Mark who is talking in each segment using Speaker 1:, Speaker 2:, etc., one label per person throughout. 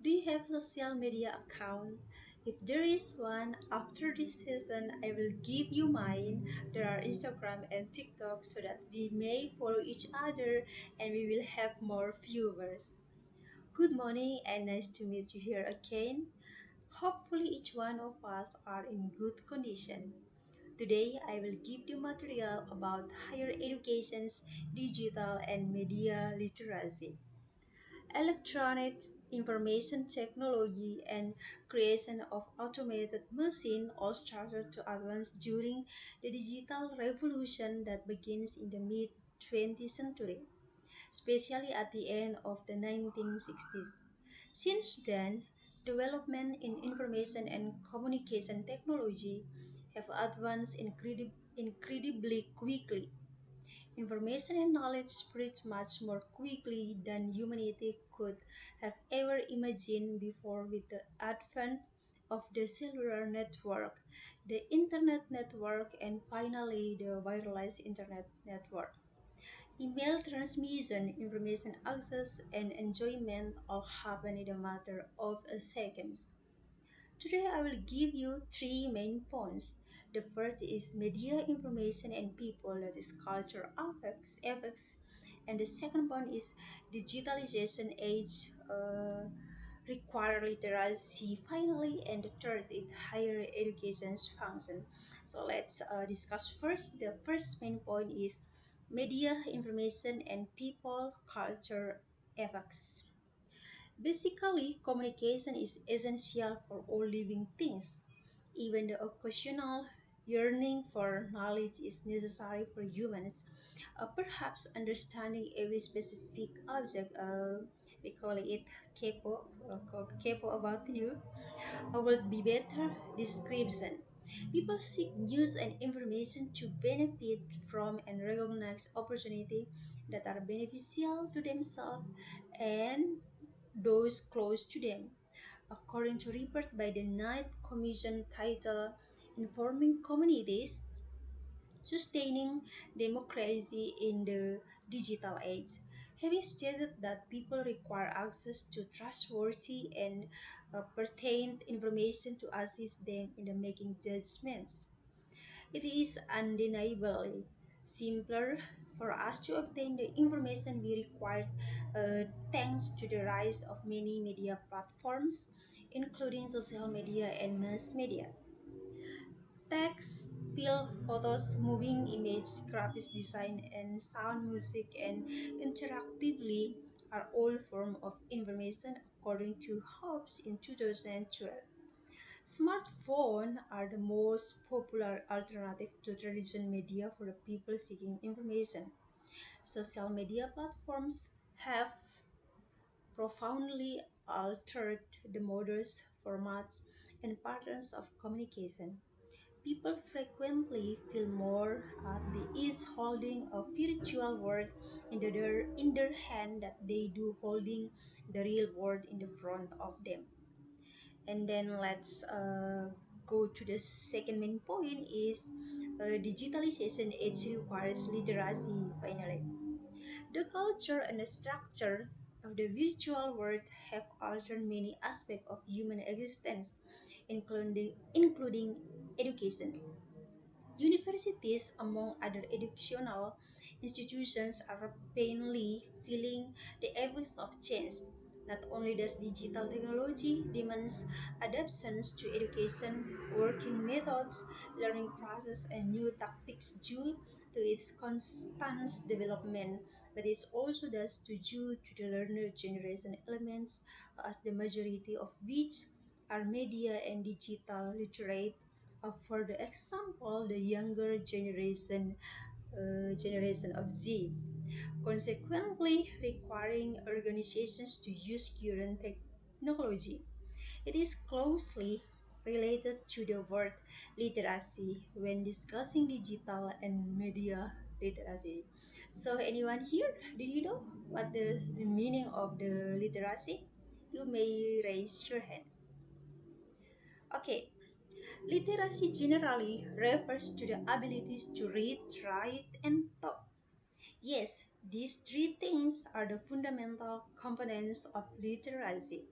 Speaker 1: Do you have social media account? If there is one, after this session, I will give you mine. There are Instagram and TikTok so that we may follow each other and we will have more viewers. Good morning and nice to meet you here again. Hopefully each one of us are in good condition. Today I will give you material about higher education's digital and media literacy. Electronics, information technology, and creation of automated machine all started to advance during the digital revolution that begins in the mid 20th century, especially at the end of the 1960s. Since then, development in information and communication technology have advanced incredibly quickly. Information and knowledge spreads much more quickly than humanity could have ever imagined before with the advent of the cellular network, the internet network, and finally the wireless internet network. Email transmission, information access, and enjoyment all happen in a matter of a seconds. Today I will give you three main points. The first is media information and people, that is culture affects, and the second point is digitalization age require literacy finally, and the third is higher education's function. So let's discuss first. The first main point is media information and people culture ethics. Basically, communication is essential for all living things. Even the occasional yearning for knowledge is necessary for humans. Perhaps understanding every specific object, we call it kepo, called kepo about you, would be better description. People seek news and information to benefit from and recognize opportunity that are beneficial to themselves and those close to them. According to report by the Knight Commission titled Informing Communities, Sustaining Democracy in the Digital Age, having stated that people require access to trustworthy and pertinent information to assist them in the making judgments. It is undeniably simpler for us to obtain the information we require thanks to the rise of many media platforms, including social media and mass media. Text, still photos, moving image, graphics design, and sound music and interactively are all forms of information according to Hobbes in 2012. Smartphones are the most popular alternative to traditional media for the people seeking information. Social media platforms have profoundly altered the modes, formats, and patterns of communication. People frequently feel more at the ease holding a virtual world in their hand that they do holding the real world in the front of them. And then let's go to the second main point is digitalization age requires literacy finally. The culture and the structure of the virtual world have altered many aspects of human existence, including education. Universities, among other educational institutions, are painfully feeling the effects of change. Not only does digital technology demands adaptations to education, working methods, learning process, and new tactics due to its constant development, but it also does to due to the learner generation elements, as the majority of which are media and digital literate. For the example, the younger generation of Z, consequently requiring organizations to use current technology. It is closely related to the word literacy when discussing digital and media literacy. So, anyone here, do you know what the meaning of the literacy? You may raise your hand. Okay, literacy generally refers to the abilities to read, write, and talk. Yes, these three things are the fundamental components of literacy.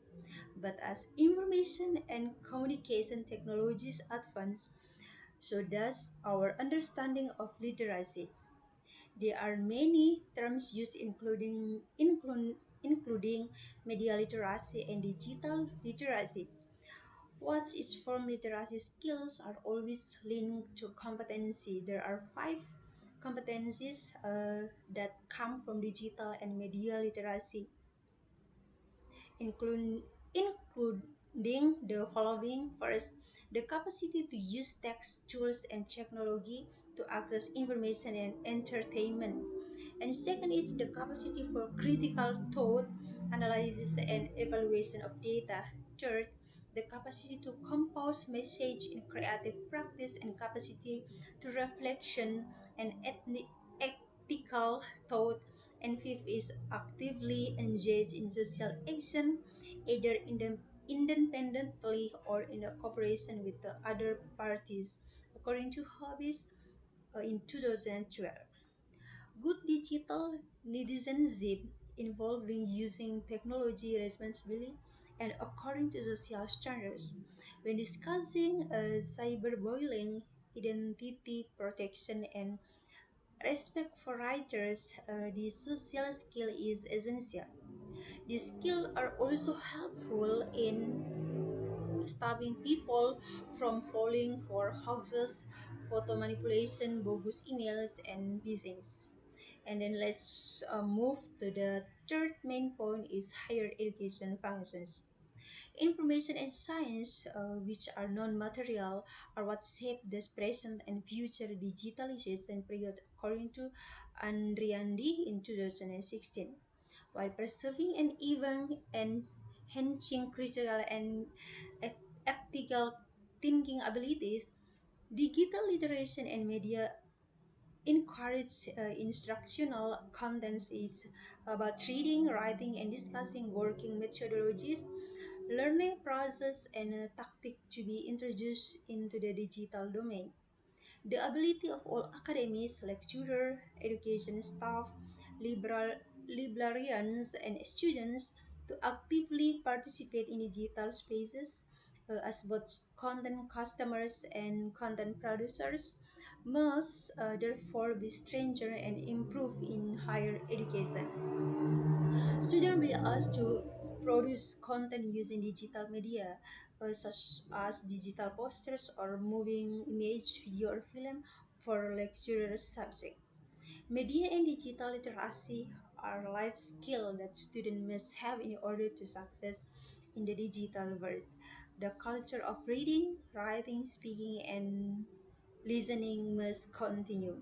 Speaker 1: But as information and communication technologies advance, so does our understanding of literacy. There are many terms used including media literacy and digital literacy. What's its form literacy skills are always linked to competency. There are five competencies that come from digital and media literacy, including including the following. First, the capacity to use text tools and technology to access information and entertainment. And second is the capacity for critical thought, analysis, and evaluation of data. Third, the capacity to compose message in creative practice and capacity to reflection and ethical thought. And fifth is actively engage in social action, either independently or in a cooperation with the other parties, according to Hobbies in 2012. Good digital citizenship involving using technology responsibly and according to social standards. When discussing cyberbullying, identity protection, and respect for writers, the social skill is essential. These skills are also helpful in stopping people from falling for hoaxes, photo manipulation, bogus emails, and phishing. And then let's move to the third main point is higher education functions. Information and science, which are non-material, are what shape this present and future digitalization period, according to Andriandi in 2016. While preserving and even enhancing critical and ethical thinking abilities, digital literacy and media encourage instructional contents is about reading, writing, and discussing working methodologies, learning process, and a tactic to be introduced into the digital domain. The ability of all academics, lecturers, education staff, liberal, librarians, and students to actively participate in digital spaces as both content customers and content producers must therefore be strengthened and improved in higher education. Students will be asked to produce content using digital media, such as digital posters or moving image, video, or film for lecturer subject. Media and digital literacy are life skills that students must have in order to success in the digital world. The culture of reading, writing, speaking, and listening must continue.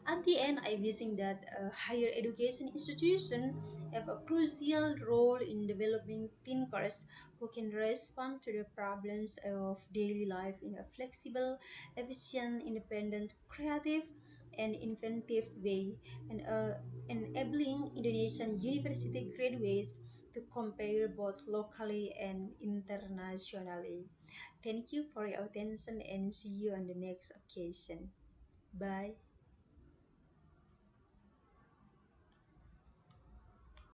Speaker 1: At the end, I think that higher education institutions have a crucial role in developing thinkers who can respond to the problems of daily life in a flexible, efficient, independent, creative, and inventive way, and enabling Indonesian university graduates to compare both locally and internationally. Thank you for your attention and see you on the next occasion. Bye.